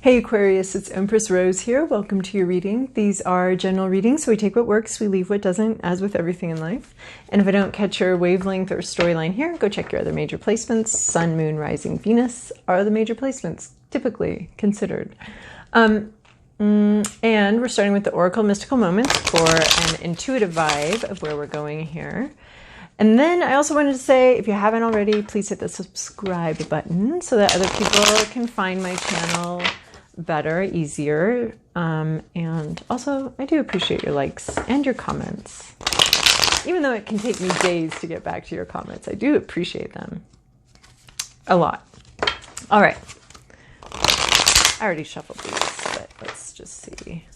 Hey Aquarius, it's Empress Rose here. Welcome to your reading. These are general readings, so we take what works, we leave what doesn't, as with everything in life. And if I don't catch your wavelength or storyline here, go check your other major placements. Sun, Moon, Rising, Venus are the major placements, typically considered. And we're starting with the Oracle Mystical Moments for an intuitive vibe of where we're going here. And then I also wanted to say, if you haven't already, please hit the subscribe button so that other people can find my channel better, easier. And also, I do appreciate your likes and your comments. Even though it can take me days to get back to your comments, I do appreciate them a lot. All right. I already shuffled these, but let's just see.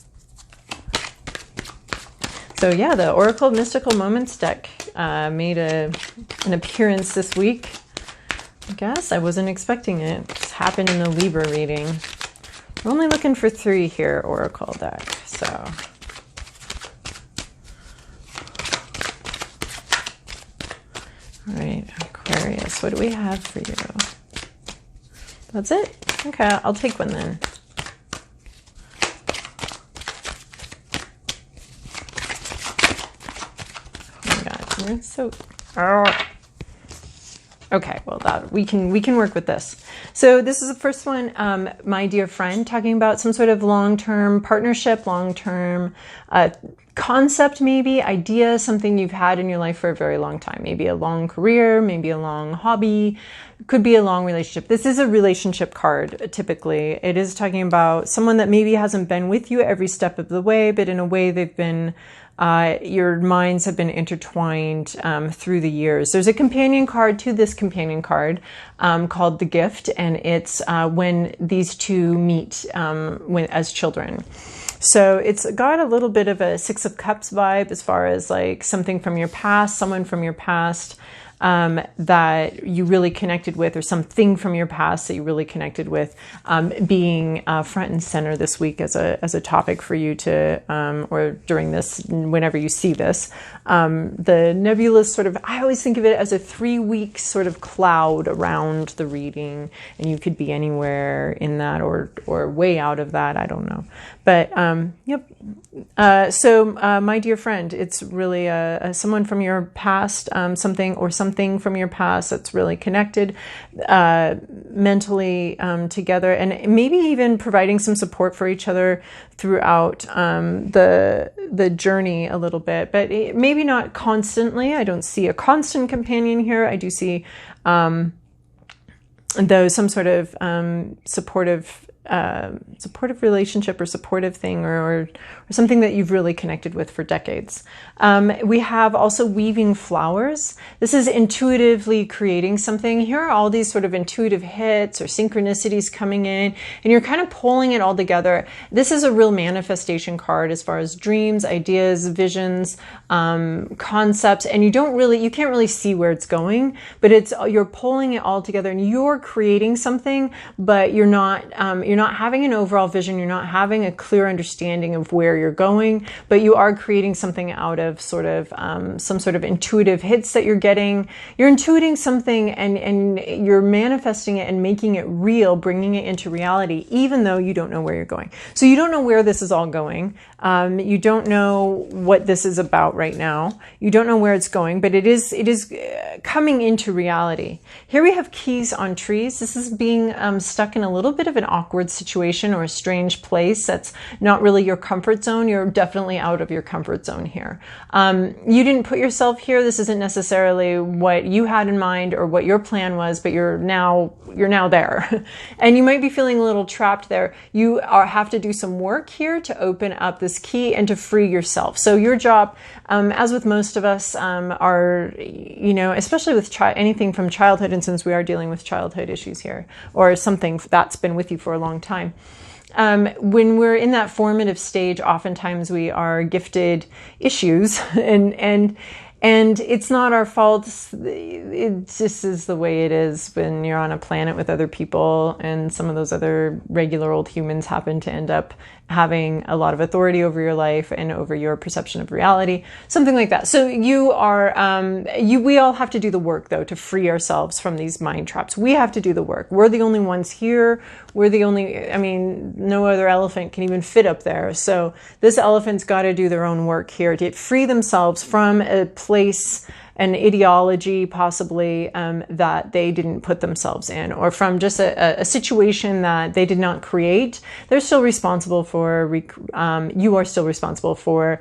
So yeah, the Oracle Mystical Moments deck made an appearance this week. I guess I wasn't expecting it. It just happened in the Libra reading. We're only looking for 3 here, Oracle deck. So all right, Aquarius, what do we have for you? That's it? Okay, I'll take one then. So, okay, well, that we can work with this. So this is the first one, my dear friend, talking about some sort of long-term partnership, long-term concept, maybe idea, something you've had in your life for a very long time. Maybe a long career, maybe a long hobby, could be a long relationship. This is a relationship card, typically. It is talking about someone that maybe hasn't been with you every step of the way, but in a way they've been your minds have been intertwined through the years. There's a companion card to this companion card called The Gift, and it's when these two meet as children. So it's got a little bit of a 6 of Cups vibe as far as like something from your past, someone from your past that you really connected with, or something from your past that you really connected with, being front and center this week as a topic for you to, or during this, whenever you see this. The nebulous sort of, I always think of it as a 3-week sort of cloud around the reading, and you could be anywhere in that or way out of that, I don't know. But yep. So my dear friend, it's really someone from your past, something from your past that's really connected mentally together, and maybe even providing some support for each other throughout the journey a little bit, but maybe not constantly. I don't see a constant companion here. I do see though some sort of supportive relationship or supportive thing or something that you've really connected with for decades. We have also weaving flowers. This is intuitively creating something. Here are all these sort of intuitive hits or synchronicities coming in, and you're kind of pulling it all together. This is a real manifestation card as far as dreams, ideas, visions, concepts, and you can't really see where it's going, but you're pulling it all together and you're creating something, but you're not having an overall vision. You're not having a clear understanding of where you're going, but you are creating something out of sort of some sort of intuitive hits that you're getting. You're intuiting something and you're manifesting it and making it real, bringing it into reality, even though you don't know where you're going. So you don't know where this is all going. You don't know what this is about right now. You don't know where it's going, but it is coming into reality. Here we have keys on trees. This is being stuck in a little bit of an awkward situation or a strange place that's not really your comfort zone. You're definitely out of your comfort zone here. You didn't put yourself here. This isn't necessarily what you had in mind or what your plan was, but you're now there. And you might be feeling a little trapped there. You have to do some work here to open up this key and to free yourself. So your job, as with most of us, are, especially with anything from childhood, and since we are dealing with childhood issues here, or something that's been with you for a long time. When we're in that formative stage, oftentimes we are gifted issues, and And it's not our fault. It just is the way it is when you're on a planet with other people, and some of those other regular old humans happen to end up having a lot of authority over your life and over your perception of reality, something like that. So you are, we all have to do the work, though, to free ourselves from these mind traps. We have to do the work. We're the only ones here. We're the only, I mean, no other elephant can even fit up there. So this elephant's got to do their own work here to free themselves from a place, an ideology possibly that they didn't put themselves in, or from just a situation that they did not create. They're still responsible for, you are still responsible for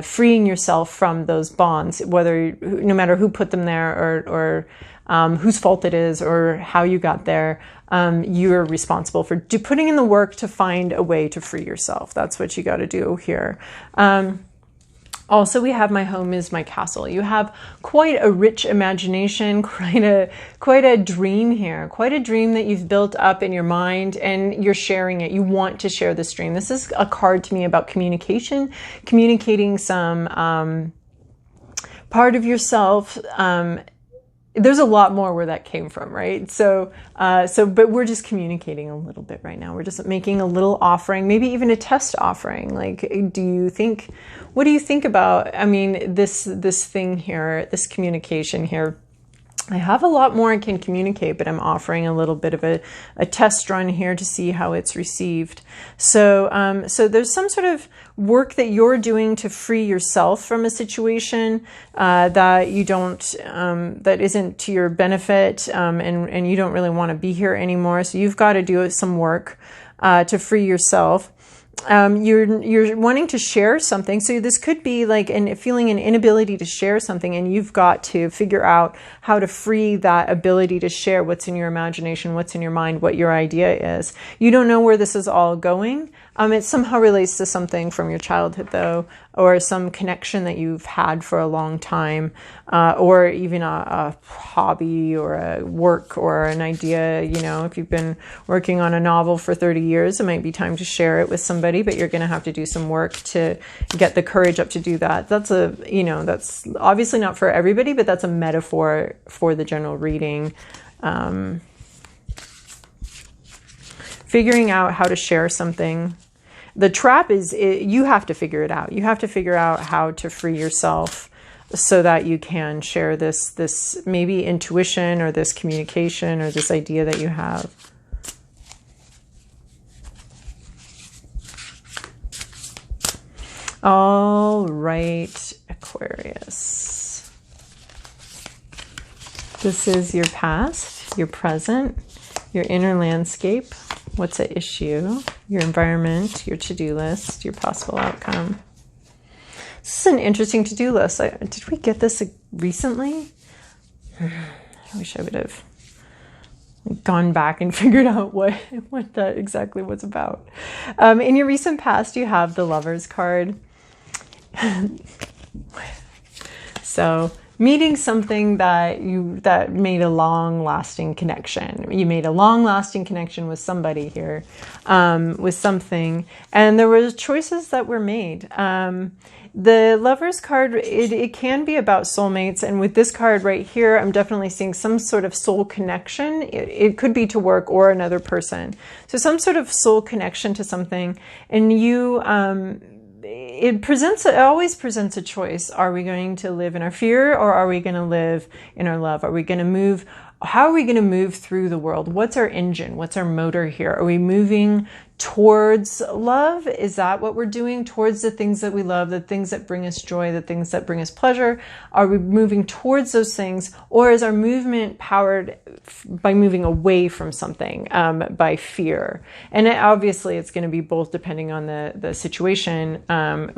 freeing yourself from those bonds, no matter who put them there or whose fault it is or how you got there. You're responsible for putting in the work to find a way to free yourself. That's what you got to do here. Also, we have my home is my castle. You have quite a rich imagination, quite a dream here, quite a dream that you've built up in your mind, and you're sharing it. You want to share this dream. This is a card to me about communication, communicating some part of yourself. There's a lot more where that came from, right? But we're just communicating a little bit right now. We're just making a little offering, maybe even a test offering. Like, what do you think about, I mean, this thing here, this communication here? I have a lot more I can communicate, but I'm offering a little bit of a test run here to see how it's received. So there's some sort of work that you're doing to free yourself from a situation that you don't, that isn't to your benefit, and you don't really want to be here anymore. So you've got to do some work to free yourself. You're wanting to share something. So this could be like feeling an inability to share something, and you've got to figure out how to free that ability to share what's in your imagination, what's in your mind, what your idea is. You don't know where this is all going. It somehow relates to something from your childhood, though, or some connection that you've had for a long time, or even a hobby or a work or an idea. You know, if you've been working on a novel for 30 years, it might be time to share it with somebody, but you're going to have to do some work to get the courage up to do that. That's obviously not for everybody, but that's a metaphor for the general reading. Figuring out how to share something. The trap is you have to figure it out. You have to figure out how to free yourself so that you can share this maybe intuition or this communication or this idea that you have. All right, Aquarius. This is your past, your present, your inner landscape. What's at issue? Your environment, your to-do list, your possible outcome. This is an interesting to-do list. Did we get this recently? I wish I would have gone back and figured out what that exactly was about. In your recent past, you have the Lover's card. So meeting something that made a long-lasting connection. You made a long-lasting connection with somebody here, with something, and there were choices that were made. The Lover's card, it can be about soulmates, and with this card right here, I'm definitely seeing some sort of soul connection. It could be to work or another person. So some sort of soul connection to something, and you... It always presents a choice. Are we going to live in our fear, or are we going to live in our love? Are we going to move? How are we going to move through the world? What's our engine? What's our motor here? Are we moving towards love? Is that what we're doing? Towards the things that we love, the things that bring us joy, the things that bring us pleasure? Are we moving towards those things? Or is our movement powered by moving away from something, by fear? And obviously it's going to be both depending on the situation,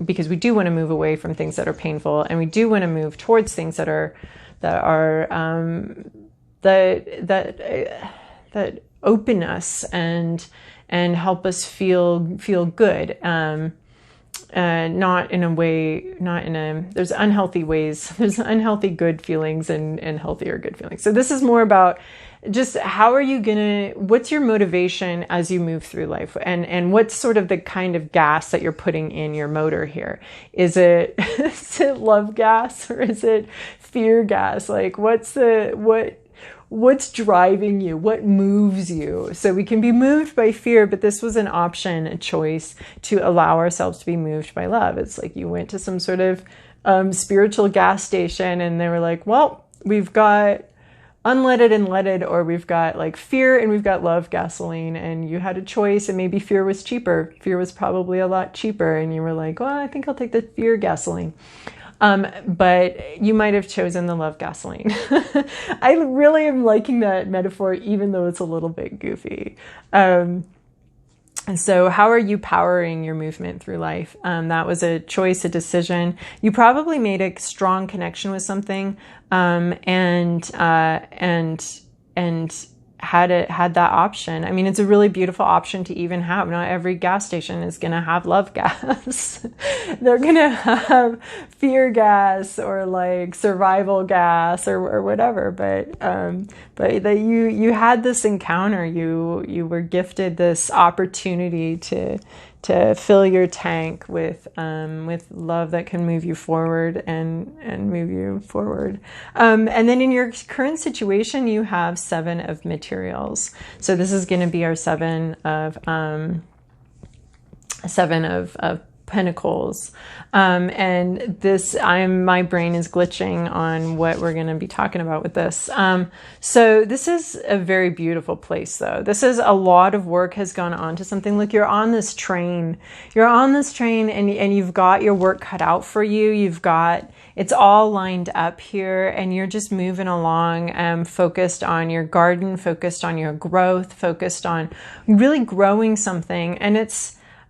because we do want to move away from things that are painful, and we do want to move towards things that open us and help us feel good. Not in a way, there's unhealthy ways, there's unhealthy good feelings and healthier good feelings. So this is more about just how are you gonna, what's your motivation as you move through life? And what's sort of the kind of gas that you're putting in your motor here? Is it, is it love gas, or is it fear gas? Like, what's driving you? What moves you? So we can be moved by fear, but this was an option, a choice to allow ourselves to be moved by love. It's like you went to some sort of spiritual gas station and they were like, well, we've got unleaded and leaded, or we've got like fear and we've got love gasoline, and you had a choice, and maybe fear was cheaper. Fear was probably a lot cheaper, and you were like, well, I think I'll take the fear gasoline. But you might have chosen the love gasoline. I really am liking that metaphor, even though it's a little bit goofy. So how are you powering your movement through life? That was a choice, a decision. You probably made a strong connection with something, and had that option. I mean, it's a really beautiful option to even have. Not every gas station is going to have love gas. They're going to have fear gas or like survival gas or whatever. But that you had this encounter. You were gifted this opportunity to fill your tank with love that can move you forward and move you forward. And then in your current situation, you have 7 of materials. So this is going to be our 7 of Pentacles. And this, my brain is glitching on what we're going to be talking about with this. So this is a very beautiful place though. This is a lot of work has gone on to something. Look, you're on this train and you've got your work cut out for you. It's all lined up here and you're just moving along, focused on your garden, focused on your growth, focused on really growing something. And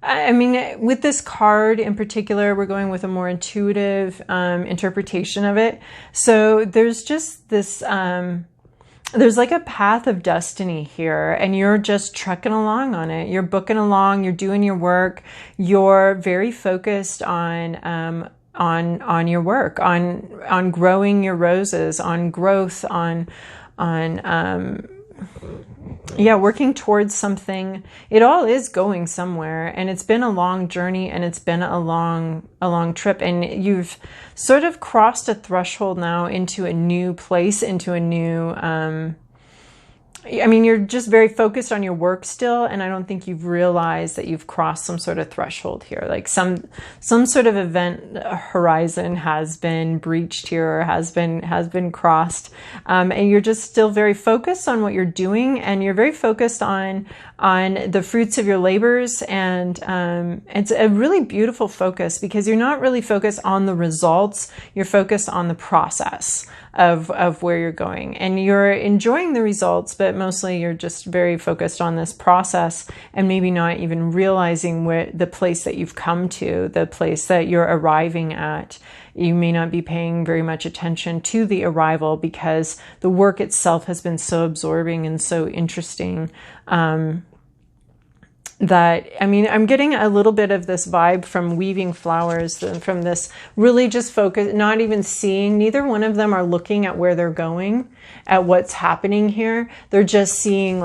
I mean, with this card in particular, we're going with a more intuitive interpretation of it. So there's just this, there's like a path of destiny here, and you're just trucking along on it. You're booking along, you're doing your work. You're very focused on your work, on growing your roses, on growth, working towards something. It all is going somewhere, and it's been a long journey, and it's been a long trip, and you've sort of crossed a threshold now into a new place, into a new, you're just very focused on your work still, and I don't think you've realized that you've crossed some sort of threshold here. Like some sort of event horizon has been breached here, or has been crossed, and you're just still very focused on what you're doing, and you're very focused on the fruits of your labors, and it's a really beautiful focus because you're not really focused on the results. You're focused on the process of where you're going, and you're enjoying the results, but mostly you're just very focused on this process, and maybe not even realizing the place that you've come to, the place that you're arriving at. You may not be paying very much attention to the arrival because the work itself has been so absorbing and so interesting. I'm getting a little bit of this vibe from weaving flowers, and from this really just focus, not even seeing, neither one of them are looking at where they're going, at what's happening here. They're just seeing,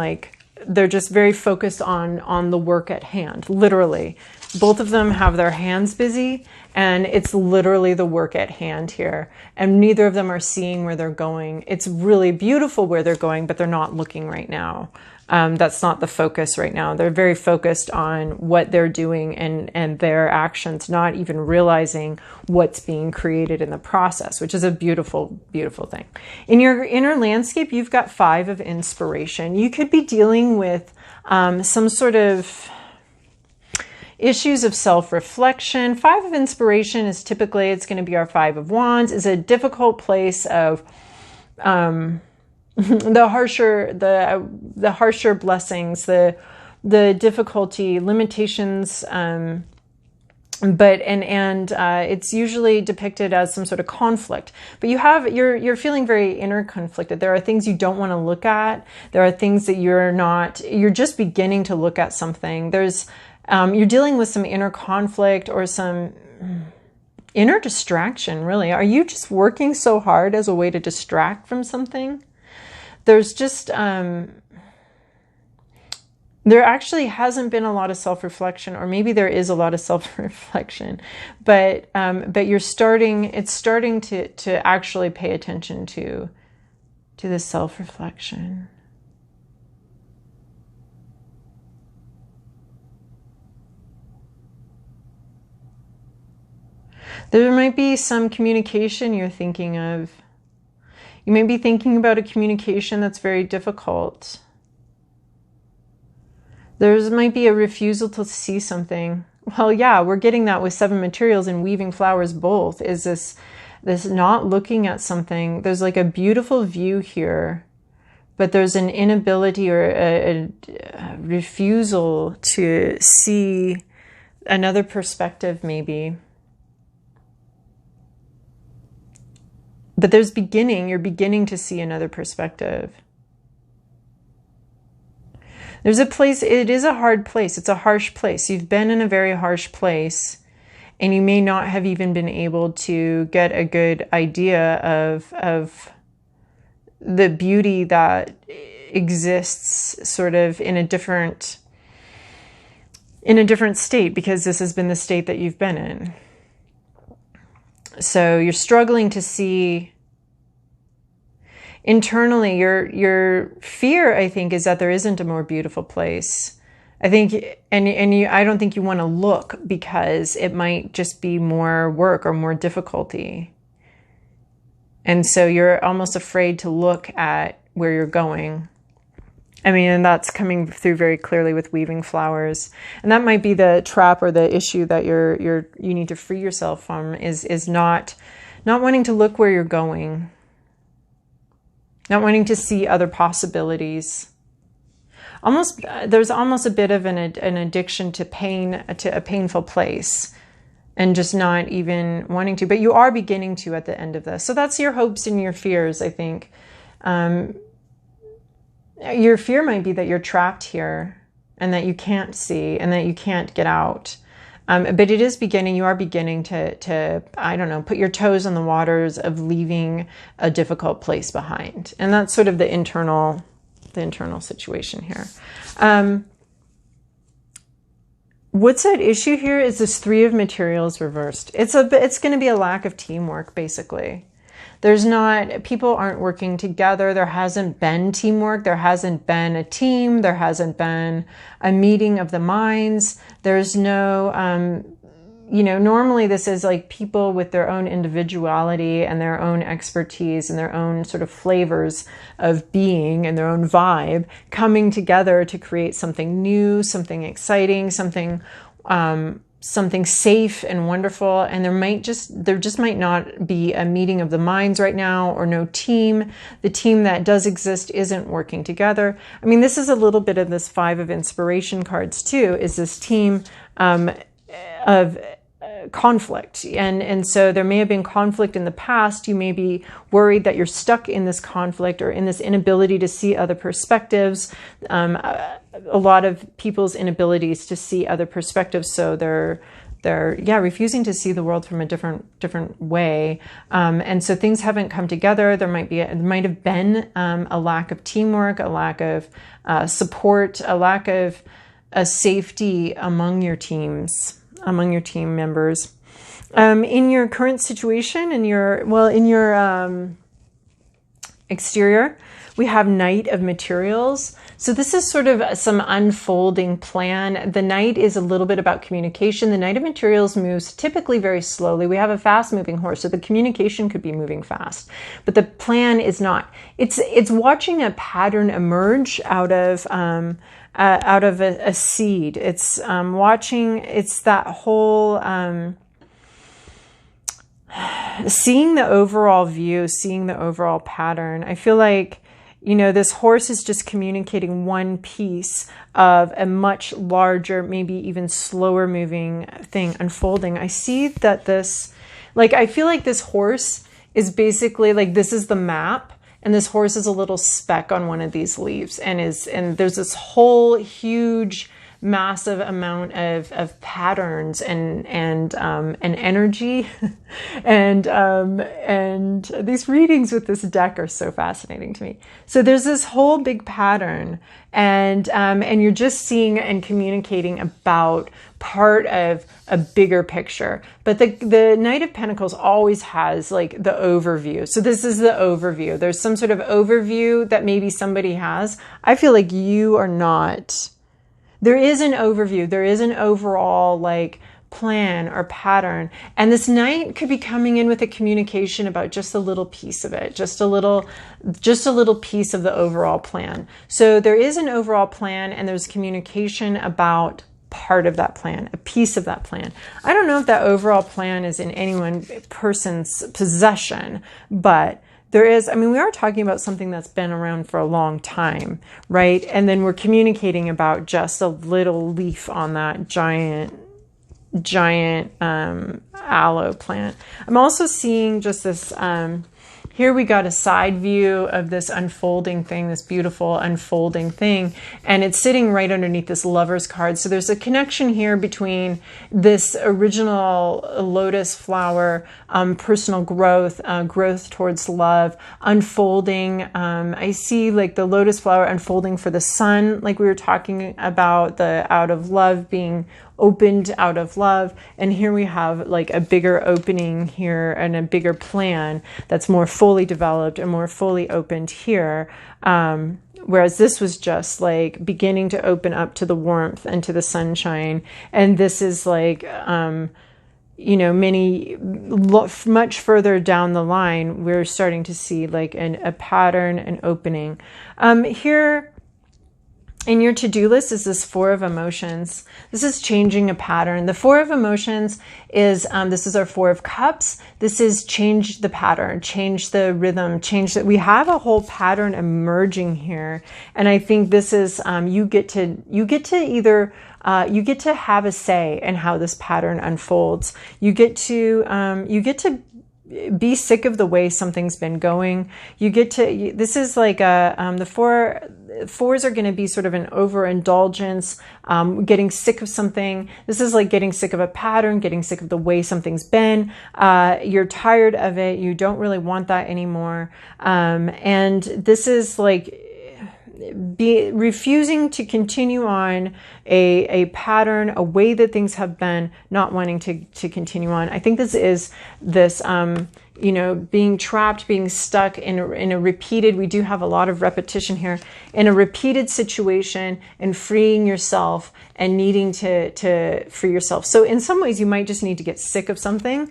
they're just very focused on the work at hand, literally. Both of them have their hands busy, and it's literally the work at hand here. And neither of them are seeing where they're going. It's really beautiful where they're going, but they're not looking right now. That's not the focus right now. They're very focused on what they're doing and their actions, not even realizing what's being created in the process, which is a beautiful, beautiful thing. In your inner landscape, you've got 5 of inspiration. You could be dealing with some sort of issues of self-reflection. 5 of inspiration is typically, it's going to be our 5 of wands, is a difficult place of the harsher blessings, the difficulty, limitations, but it's usually depicted as some sort of conflict. But you're feeling very inner conflicted. There are things you don't want to look at. There are things that you're just beginning to look at something. You're dealing with some inner conflict or some inner distraction, really. Are you just working so hard as a way to distract from something? there's just, there actually hasn't been a lot of self-reflection, or maybe there is a lot of self-reflection, but it's starting to actually pay attention to the self-reflection. There might be some communication you're thinking of. You may be thinking about a communication that's very difficult. There might be a refusal to see something. Well, yeah, we're getting that with 7 materials and weaving flowers both, is this not looking at something. There's like a beautiful view here, but there's an inability or a refusal to see another perspective maybe. But you're beginning to see another perspective. There's a place, it is a hard place. It's a harsh place. You've been in a very harsh place, and you may not have even been able to get a good idea of the beauty that exists sort of in a different state, because this has been the state that you've been in. So you're struggling to see internally. Your fear, I think, is that there isn't a more beautiful place. I think, I don't think you want to look, because it might just be more work or more difficulty. And so you're almost afraid to look at where you're going. I mean, and that's coming through very clearly with weaving flowers. And that might be the trap or the issue that you need to free yourself from, is not wanting to look where you're going. Not wanting to see other possibilities. There's almost a bit of an addiction to pain, to a painful place, and just not even wanting to. But you are beginning to at the end of this. So that's your hopes and your fears, I think. Your fear might be that you're trapped here and that you can't see and that you can't get out. But it is beginning, you are beginning to, I don't know, put your toes on the waters of leaving a difficult place behind. And that's sort of the internal situation here. What's at issue here is this 3 of materials reversed. It's going to be a lack of teamwork, basically. People aren't working together. There hasn't been teamwork. There hasn't been a team. There hasn't been a meeting of the minds. There's no, normally this is like people with their own individuality and their own expertise and their own sort of flavors of being and their own vibe coming together to create something new, something exciting, something safe and wonderful. And there just might not be a meeting of the minds right now, or no team. The team that does exist isn't working together. I mean, this is a little bit of this 5 of inspiration cards too, is this team of conflict. And so there may have been conflict in the past. You may be worried that you're stuck in this conflict or in this inability to see other perspectives. A lot of people's inabilities to see other perspectives. So they're refusing to see the world from a different way. And so things haven't come together. There might have been a lack of teamwork, a lack of support, a lack of safety among your teams, among your team members. In your current situation, in your exterior, we have Knight of Materials. So this is sort of some unfolding plan. The Knight is a little bit about communication. The Knight of Materials moves typically very slowly. We have a fast-moving horse, so the communication could be moving fast. But the plan is not. It's watching a pattern emerge out of a seed. It's watching. It's that whole seeing the overall view, seeing the overall pattern. I feel like, this horse is just communicating one piece of a much larger, maybe even slower moving thing unfolding. I see that I feel like this horse is basically like, this is the map, and this horse is a little speck on one of these leaves, and there's this whole huge massive amount of patterns and energy, and these readings with this deck are so fascinating to me. So there's this whole big pattern, and you're just seeing and communicating about part of a bigger picture. But the Knight of Pentacles always has like the overview. So this is the overview. There's some sort of overview that maybe somebody has. I feel like you are not. There is an overview. There is an overall like plan or pattern. And this Knight could be coming in with a communication about just a little piece of it, just a little piece of the overall plan. So there is an overall plan, and there's communication about part of that plan, a piece of that plan. I don't know if that overall plan is in any one person's possession, but there is, I mean, we are talking about something that's been around for a long time, right? And then we're communicating about just a little leaf on that giant aloe plant. I'm also seeing just this, here we got a side view of this unfolding thing, this beautiful unfolding thing, and it's sitting right underneath this Lover's card. So there's a connection here between this original lotus flower, personal growth, growth towards love, unfolding. I see like the lotus flower unfolding for the sun, like we were talking about, the out of love being opened out of love. And here we have like a bigger opening here and a bigger plan that's more fully developed and more fully opened here. Whereas this was just like beginning to open up to the warmth and to the sunshine. And this is like, you know, much further down the line, we're starting to see like a pattern, an opening. Here, in your to-do list is this Four of Emotions. This is changing a pattern. The Four of Emotions is, this is our Four of Cups. This is change the pattern, change the rhythm, change that. We have a whole pattern emerging here. And I think this is, you get to either, you get to have a say in how this pattern unfolds. You get to be sick of the way something's been going. You get to, this is like the fours are going to be sort of an overindulgence, getting sick of something. This is like getting sick of a pattern, getting sick of the way something's been. You're tired of it. You don't really want that anymore. And this is like refusing to continue on a pattern, a way that things have been, not wanting to continue on. I think this is this, you know, being trapped, being stuck in a repeated, we do have a lot of repetition here, in a repeated situation, and freeing yourself and needing to free yourself. So in some ways you might just need to get sick of something.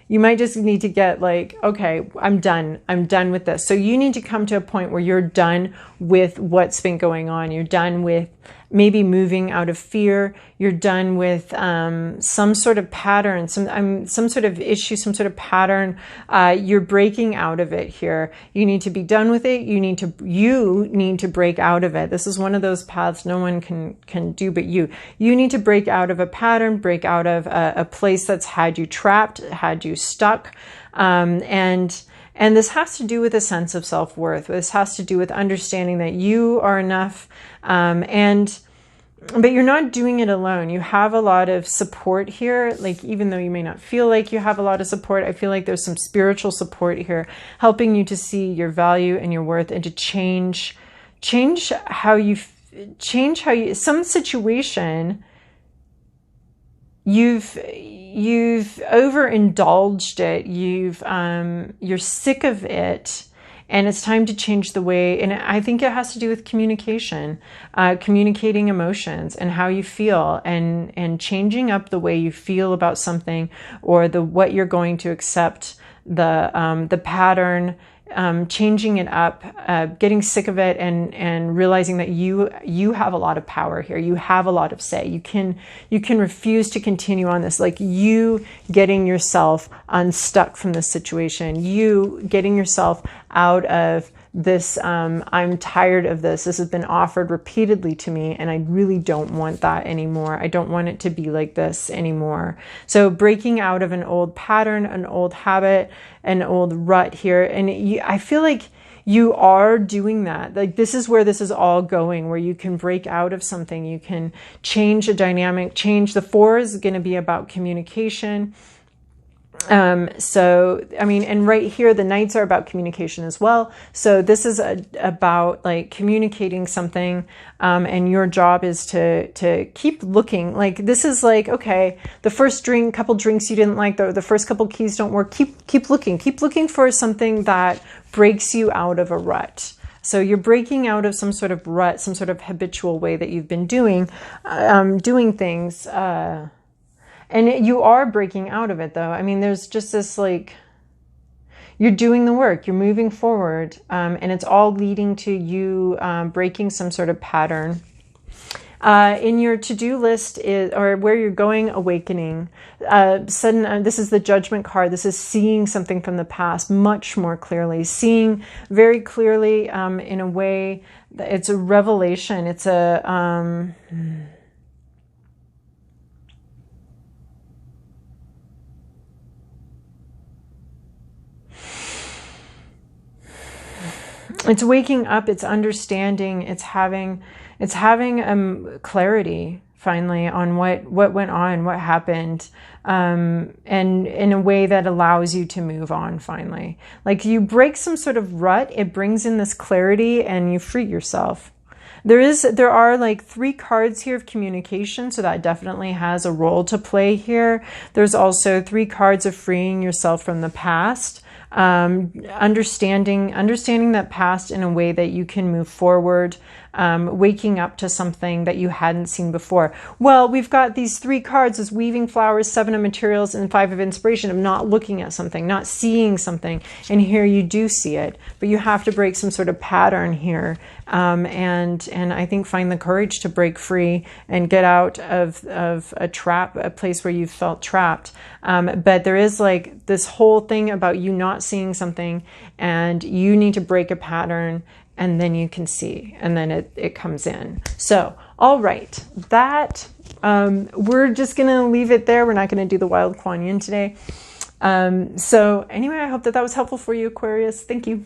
You might just need to get like, okay, I'm done with this. So you need to come to a point where you're done with what's been going on. You're done with maybe moving out of fear. You're done with some sort of pattern, some sort of issue, some sort of pattern. You're breaking out of it here. You need to be done with it. You need to break out of it. This is one of those paths no one can do but you. You need to break out of a pattern, break out of a place that's had you trapped, had you stuck, and this has to do with a sense of self-worth. This has to do with understanding that you are enough, but you're not doing it alone. You have a lot of support here. Like, even though you may not feel like you have a lot of support, I feel like there's some spiritual support here helping you to see your value and your worth, and to change how you, some situation, you've overindulged it. You're sick of it, and it's time to change the way. And I think it has to do with communication, communicating emotions and how you feel, and changing up the way you feel about something, or what you're going to accept, the pattern. Changing it up, getting sick of it, and realizing that you have a lot of power here. You have a lot of say. You can refuse to continue on this. Like, you getting yourself unstuck from this situation. You getting yourself out of this, I'm tired of this. This has been offered repeatedly to me, and I really don't want that anymore. I don't want it to be like this anymore. So breaking out of an old pattern, an old habit, an old rut here. And I feel like you are doing that. Like, this is where this is all going, where you can break out of something, you can change a dynamic, change. The 4 is going to be about communication. So, I mean, and right here, the Knights are about communication as well. So this is about like communicating something. And your job is to keep looking. Like, this is like, okay, the first couple drinks you didn't like, the first couple keys don't work. Keep looking for something that breaks you out of a rut. So you're breaking out of some sort of rut, some sort of habitual way that you've been doing things, and you are breaking out of it, though. I mean, there's just this, like, you're doing the work, you're moving forward, and it's all leading to you breaking some sort of pattern. In your to-do list or where you're going, awakening. This is the Judgment card. This is seeing something from the past much more clearly, seeing very clearly in a way that it's a revelation. It's a... It's waking up, it's understanding, it's having clarity finally on what went on, what happened, and in a way that allows you to move on finally. Like, you break some sort of rut, it brings in this clarity and you free yourself. There are like 3 cards here of communication, so that definitely has a role to play here. There's also 3 cards of freeing yourself from the past. Understanding that past in a way that you can move forward, waking up to something that you hadn't seen before. Well, we've got these 3 cards as weaving flowers, 7 of materials, and 5 of inspiration, of not looking at something, not seeing something. And here you do see it, but you have to break some sort of pattern here. And I think find the courage to break free and get out of a trap, a place where you felt trapped. But there is like this whole thing about you not seeing something, and you need to break a pattern, and then you can see, and then it comes in. So, all right, that we're just going to leave it there. We're not going to do the wild Kuan Yin today. So anyway, I hope that was helpful for you, Aquarius. Thank you.